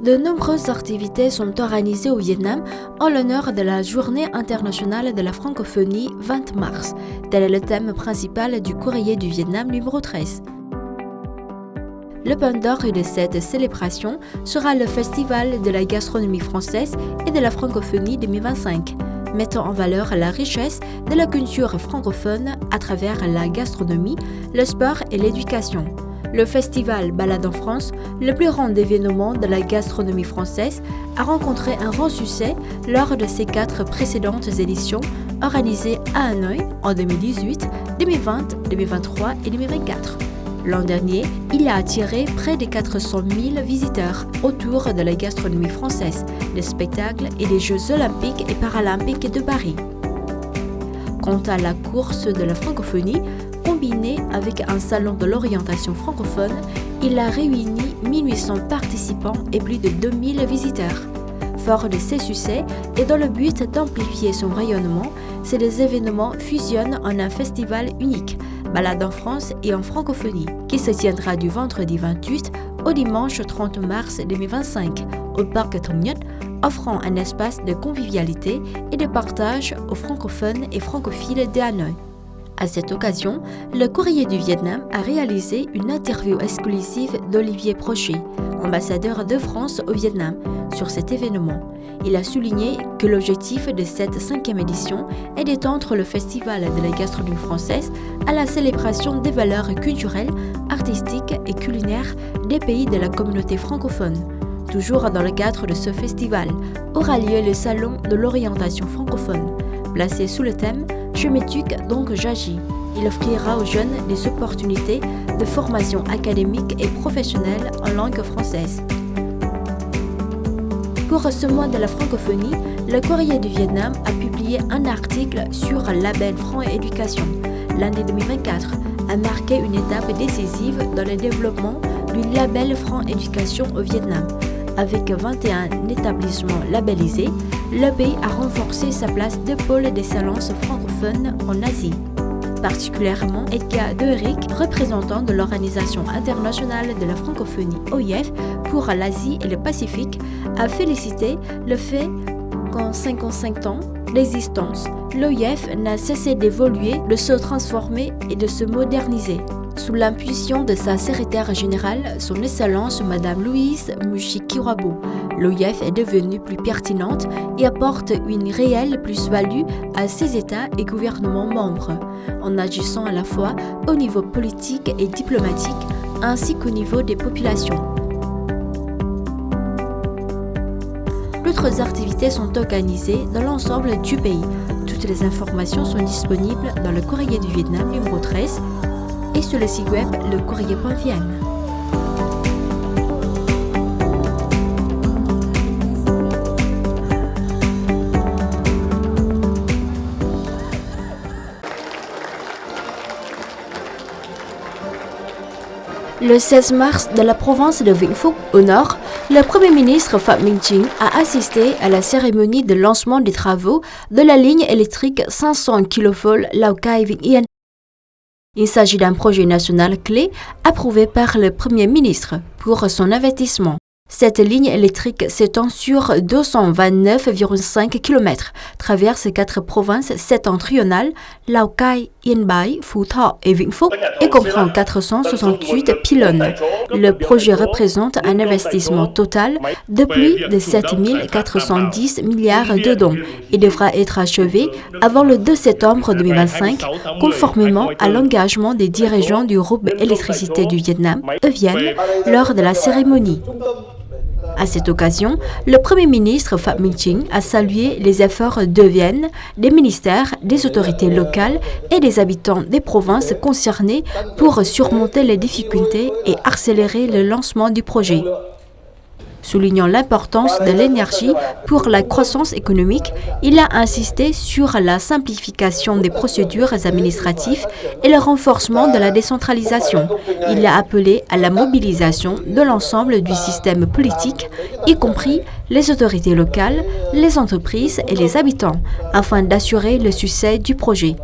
De nombreuses activités sont organisées au Vietnam en l'honneur de la Journée internationale de la francophonie 20 mars. Tel est le thème principal du Courrier du Vietnam numéro 13. Le point d'orgue de cette célébration sera le Festival de la gastronomie française et de la francophonie 2025, mettant en valeur la richesse de la culture francophone à travers la gastronomie, le sport et l'éducation. Le festival Balade en France, le plus grand événement de la gastronomie française, a rencontré un grand succès lors de ses 4 précédentes éditions organisées à Hanoï en 2018, 2020, 2023 et 2024. L'an dernier, il a attiré près de 400 000 visiteurs autour de la gastronomie française, des spectacles et des Jeux olympiques et paralympiques de Paris. Quant à la course de la francophonie, combiné avec un salon de l'orientation francophone, il a réuni 1800 participants et plus de 2000 visiteurs. Fort de ses succès et dans le but d'amplifier son rayonnement, ces événements fusionnent en un festival unique, Balade en France et en francophonie, qui se tiendra du vendredi 28 au dimanche 30 mars 2025 au parc Thong Nhất, offrant un espace de convivialité et de partage aux francophones et francophiles de Hanoï. À cette occasion, le Courrier du Vietnam a réalisé une interview exclusive d'Olivier Prochet, ambassadeur de France au Vietnam, sur cet événement. Il a souligné que l'objectif de cette 5e édition est d'étendre le Festival de la gastronomie française à la célébration des valeurs culturelles, artistiques et culinaires des pays de la communauté francophone. Toujours dans le cadre de ce festival, aura lieu le Salon de l'orientation francophone, placé sous le thème « Je m'éduque donc j'agis ». Il offrira aux jeunes des opportunités de formation académique et professionnelle en langue française. Pour ce mois de la francophonie, le Courrier du Vietnam a publié un article sur le label Franc Éducation. L'année 2024 a marqué une étape décisive dans le développement du label Franc Éducation au Vietnam. Avec 21 établissements labellisés, le pays a renforcé sa place de pôle d'excellence francophone en Asie. Particulièrement, Edgar Derick, représentant de l'Organisation internationale de la francophonie OIF pour l'Asie et le Pacifique, a félicité le fait qu'en 55 ans d'existence, l'OIF n'a cessé d'évoluer, de se transformer et de se moderniser. Sous l'impulsion de sa secrétaire générale, son Excellence Madame Louise Mushikiwabo, l'OIF est devenue plus pertinente et apporte une réelle plus-value à ses États et gouvernements membres, en agissant à la fois au niveau politique et diplomatique, ainsi qu'au niveau des populations. D'autres activités sont organisées dans l'ensemble du pays. Toutes les informations sont disponibles dans le Courrier du Vietnam numéro 13 et sur le site web lecourrier.vn. Le 16 mars, dans la province de Vĩnh Phúc, au nord, le Premier ministre Phạm Minh Chính a assisté à la cérémonie de lancement des travaux de la ligne électrique 500 kV Lào Cai-Vĩnh Yên. Il s'agit d'un projet national clé approuvé par le Premier ministre pour son investissement. Cette ligne électrique s'étend sur 229,5 km, traverse 4 provinces septentrionales, Lào Cai, Yên Bái, Phú Thọ et Vĩnh Phúc, et comprend 468 pylônes. Le projet représente un investissement total de plus de 7 410 milliards de dong et devra être achevé avant le 2 septembre 2025, conformément à l'engagement des dirigeants du groupe Électricité du Vietnam, EVN, lors de la cérémonie. À cette occasion, le Premier ministre Phạm Minh Chính a salué les efforts d'EVN, des ministères, des autorités locales et des habitants des provinces concernées pour surmonter les difficultés et accélérer le lancement du projet. Soulignant l'importance de l'énergie pour la croissance économique, il a insisté sur la simplification des procédures administratives et le renforcement de la décentralisation. Il a appelé à la mobilisation de l'ensemble du système politique, y compris les autorités locales, les entreprises et les habitants, afin d'assurer le succès du projet.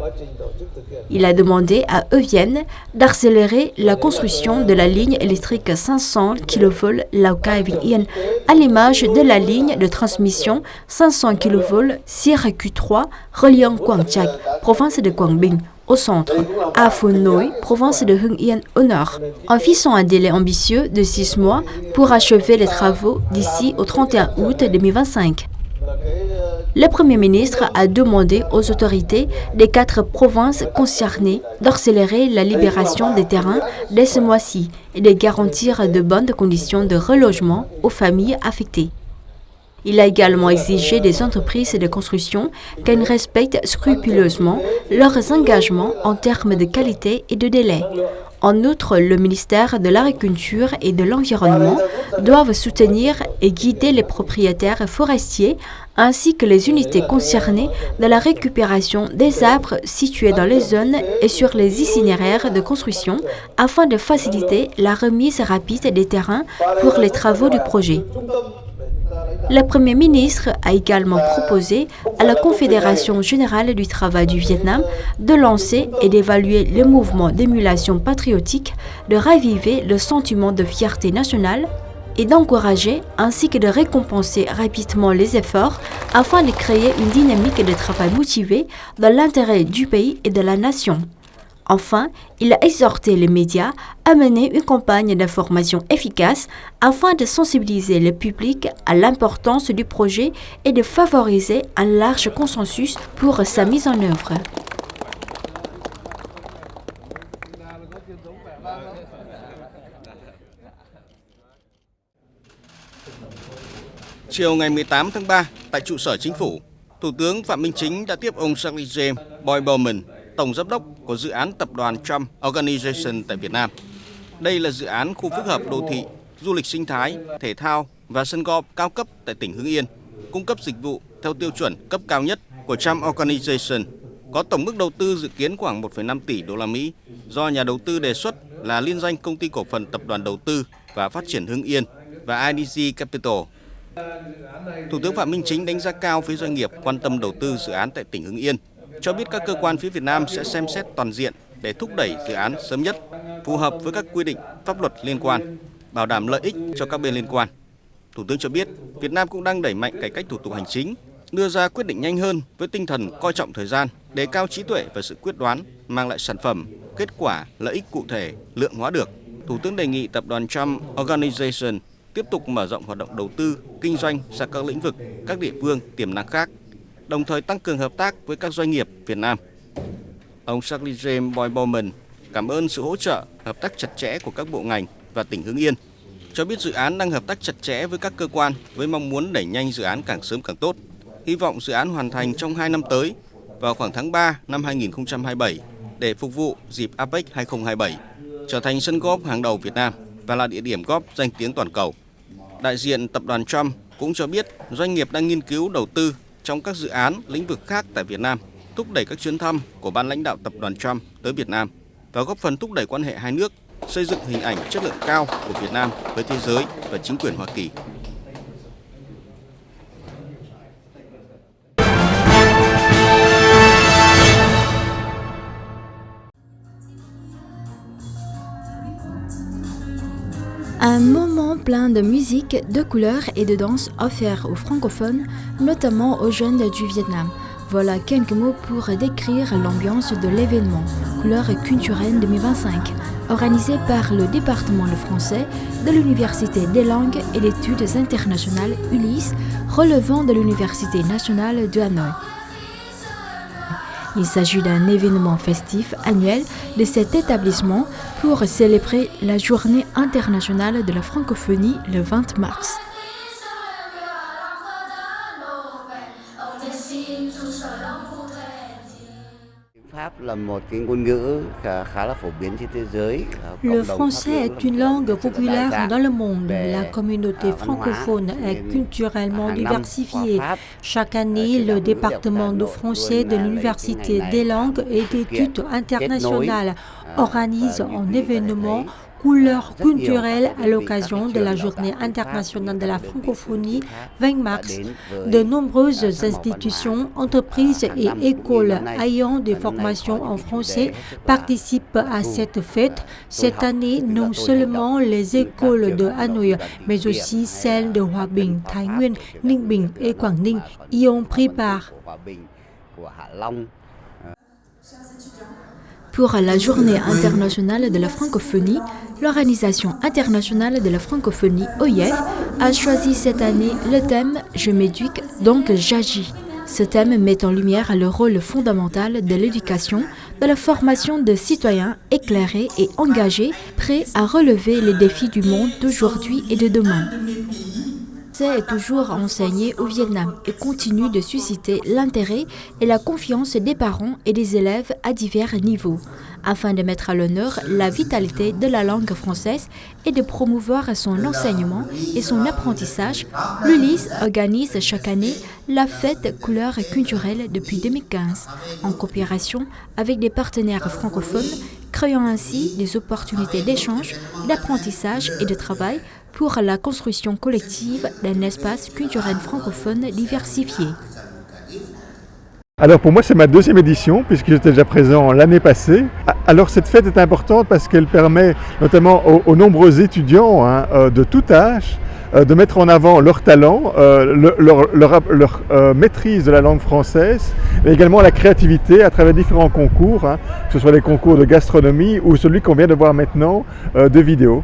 Il a demandé à EVN d'accélérer la construction de la ligne électrique 500 kV Lào Cai-Vĩnh Yên, à l'image de la ligne de transmission 500 kV Sierra-Q3 reliant Quảng Trạch, province de Quảng Bình, au centre, à Phun Nối, province de Hưng Yên, au nord, en fixant un délai ambitieux de 6 mois pour achever les travaux d'ici au 31 août 2025. Le Premier ministre a demandé aux autorités des 4 provinces concernées d'accélérer la libération des terrains dès ce mois-ci et de garantir de bonnes conditions de relogement aux familles affectées. Il a également exigé des entreprises de construction qu'elles respectent scrupuleusement leurs engagements en termes de qualité et de délai. En outre, le ministère de l'Agriculture et de l'Environnement doivent soutenir et guider les propriétaires forestiers ainsi que les unités concernées dans la récupération des arbres situés dans les zones et sur les itinéraires de construction afin de faciliter la remise rapide des terrains pour les travaux du projet. Le Premier ministre a également proposé à la Confédération générale du travail du Vietnam de lancer et d'évaluer le mouvement d'émulation patriotique, de raviver le sentiment de fierté nationale et d'encourager ainsi que de récompenser rapidement les efforts afin de créer une dynamique de travail motivée dans l'intérêt du pays et de la nation. Enfin, il a exhorté les médias à mener une campagne d'information efficace afin de sensibiliser le public à l'importance du projet et de favoriser un large consensus pour sa mise en œuvre. Chiều ngày 18 tháng 3, tại trụ sở chính phủ, Thủ tướng Phạm Minh Chính đã tiếp ông Charles James Boy Bowman, Tổng giám đốc của dự án tập đoàn Trump Organization tại Việt Nam. Đây là dự án khu phức hợp đô thị, du lịch sinh thái, thể thao và sân golf cao cấp tại tỉnh Hưng Yên, cung cấp dịch vụ theo tiêu chuẩn cấp cao nhất của Trump Organization, có tổng mức đầu tư dự kiến khoảng 1,5 tỷ đô la Mỹ do nhà đầu tư đề xuất là liên danh Công ty Cổ phần Tập đoàn Đầu tư và Phát triển Hưng Yên và IDG Capital. Thủ tướng Phạm Minh Chính đánh giá cao phía doanh nghiệp quan tâm đầu tư dự án tại tỉnh Hưng Yên, cho biết các cơ quan phía Việt Nam sẽ xem xét toàn diện để thúc đẩy dự án sớm nhất, phù hợp với các quy định pháp luật liên quan, bảo đảm lợi ích cho các bên liên quan. Thủ tướng cho biết, Việt Nam cũng đang đẩy mạnh cải cách thủ tục hành chính, đưa ra quyết định nhanh hơn với tinh thần coi trọng thời gian, đề cao trí tuệ và sự quyết đoán, mang lại sản phẩm, kết quả, lợi ích cụ thể, lượng hóa được. Thủ tướng đề nghị tập đoàn Trump Organization tiếp tục mở rộng hoạt động đầu tư, kinh doanh sang các lĩnh vực, các địa phương tiềm năng khác, đồng thời tăng cường hợp tác với các doanh nghiệp Việt Nam. Ông Charles James Boy Bowman cảm ơn sự hỗ trợ, hợp tác chặt chẽ của các bộ ngành và tỉnh Hưng Yên, cho biết dự án đang hợp tác chặt chẽ với các cơ quan với mong muốn đẩy nhanh dự án càng sớm càng tốt. Hy vọng dự án hoàn thành trong 2 năm tới, vào khoảng tháng 3 năm 2027 để phục vụ dịp APEC 2027, trở thành sân golf hàng đầu Việt Nam và là địa điểm golf danh tiếng toàn cầu. Đại diện tập đoàn Trump cũng cho biết doanh nghiệp đang nghiên cứu đầu tư trong các dự án lĩnh vực khác tại Việt Nam, thúc đẩy các chuyến thăm của ban lãnh đạo tập đoàn Trump tới Việt Nam và góp phần thúc đẩy quan hệ hai nước, xây dựng hình ảnh chất lượng cao của Việt Nam với thế giới và chính quyền Hoa Kỳ. Un moment plein de musique, de couleurs et de danse offert aux francophones, notamment aux jeunes du Vietnam. Voilà quelques mots pour décrire l'ambiance de l'événement Couleurs culturelles 2025, organisé par le département de français de l'Université des langues et d'études internationales ULIS, relevant de l'Université nationale de Hanoï. Il s'agit d'un événement festif annuel de cet établissement pour célébrer la Journée internationale de la francophonie le 20 mars. Le français est une langue populaire dans le monde. La communauté francophone est culturellement diversifiée. Chaque année, le département de français de l'Université des langues et d'études internationales organise un événement couleurs culturelles à l'occasion de la Journée internationale de la francophonie 20 mars. De nombreuses institutions, entreprises et écoles ayant des formations en français participent à cette fête. Cette année, non seulement les écoles de Hanoï, mais aussi celles de Hòa Bình, Thái Nguyên, Ninh Bình et Quảng Ninh y ont pris part. Pour la Journée internationale de la francophonie, l'Organisation internationale de la francophonie, OIF, a choisi cette année le thème « Je m'éduque, donc j'agis ». Ce thème met en lumière le rôle fondamental de l'éducation, de la formation de citoyens éclairés et engagés, prêts à relever les défis du monde d'aujourd'hui et de demain. Est toujours enseigné au Vietnam et continue de susciter l'intérêt et la confiance des parents et des élèves à divers niveaux, afin de mettre à l'honneur la vitalité de la langue française et de promouvoir son enseignement et son apprentissage. L'ULIS organise chaque année la fête couleur culturelle depuis 2015, en coopération avec des partenaires francophones, créant ainsi des opportunités d'échange, d'apprentissage et de travail pour la construction collective d'un espace culturel francophone diversifié. Alors pour moi c'est ma deuxième édition puisque j'étais déjà présent l'année passée. Alors cette fête est importante parce qu'elle permet notamment aux nombreux étudiants de tout âge de mettre en avant leur talent, leur maîtrise de la langue française, mais également la créativité à travers différents concours, que ce soit les concours de gastronomie ou celui qu'on vient de voir maintenant de vidéo.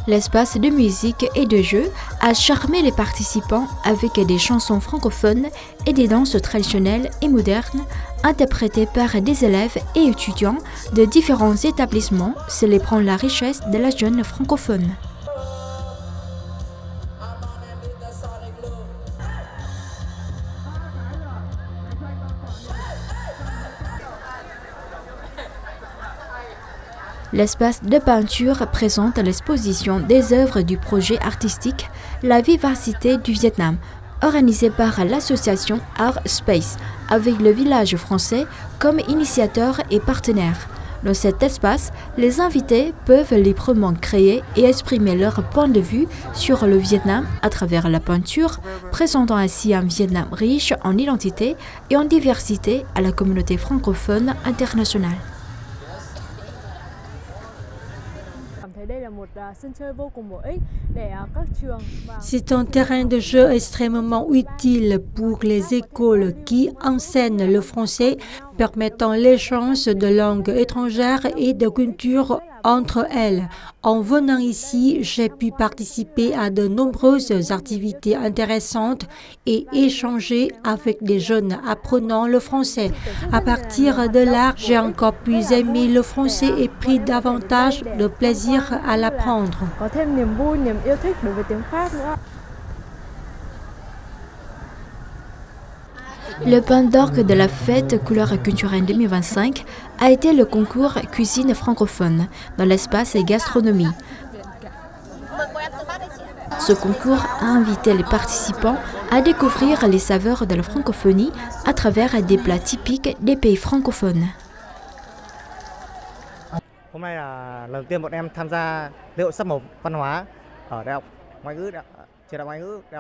L'espace de musique et de jeu a charmé les participants avec des chansons francophones et des danses traditionnelles et modernes interprétées par des élèves et étudiants de différents établissements célébrant la richesse de la jeune francophone. L'espace de peinture présente l'exposition des œuvres du projet artistique La Vivacité du Vietnam, organisé par l'association Art Space, avec le village français comme initiateur et partenaire. Dans cet espace, les invités peuvent librement créer et exprimer leur point de vue sur le Vietnam à travers la peinture, présentant ainsi un Vietnam riche en identité et en diversité à la communauté francophone internationale. C'est un terrain de jeu extrêmement utile pour les écoles qui enseignent le français, permettant l'échange de langues étrangères et de cultures entre elles. En venant ici, j'ai pu participer à de nombreuses activités intéressantes et échanger avec des jeunes apprenant le français. À partir de là, j'ai encore plus aimé le français et pris davantage de plaisir à l'apprendre. Le point d'orgue de la fête couleur culturelle 2025 a été le concours cuisine francophone dans l'espace gastronomie. Ce concours a invité les participants à découvrir les saveurs de la francophonie à travers des plats typiques des pays francophones.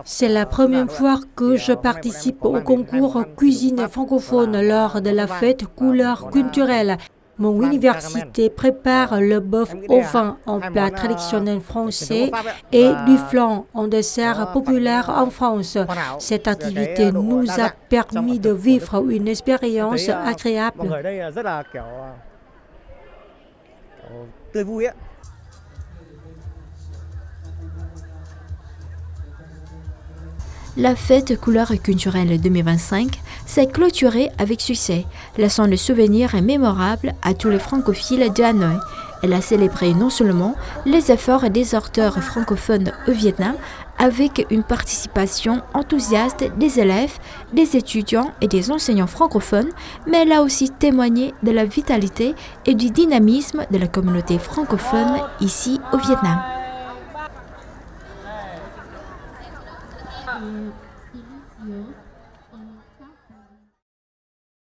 C'est la première fois que je participe au concours cuisine francophone lors de la fête couleur culturelle. Mon université prépare le bœuf au vin en plat traditionnel français et du flan en dessert populaire en France. Cette activité nous a permis de vivre une expérience agréable. La fête couleur culturelle 2025 s'est clôturée avec succès, laissant le souvenir mémorable à tous les francophiles de Hanoï. Elle a célébré non seulement les efforts des auteurs francophones au Vietnam, avec une participation enthousiaste des élèves, des étudiants et des enseignants francophones, mais elle a aussi témoigné de la vitalité et du dynamisme de la communauté francophone ici au Vietnam.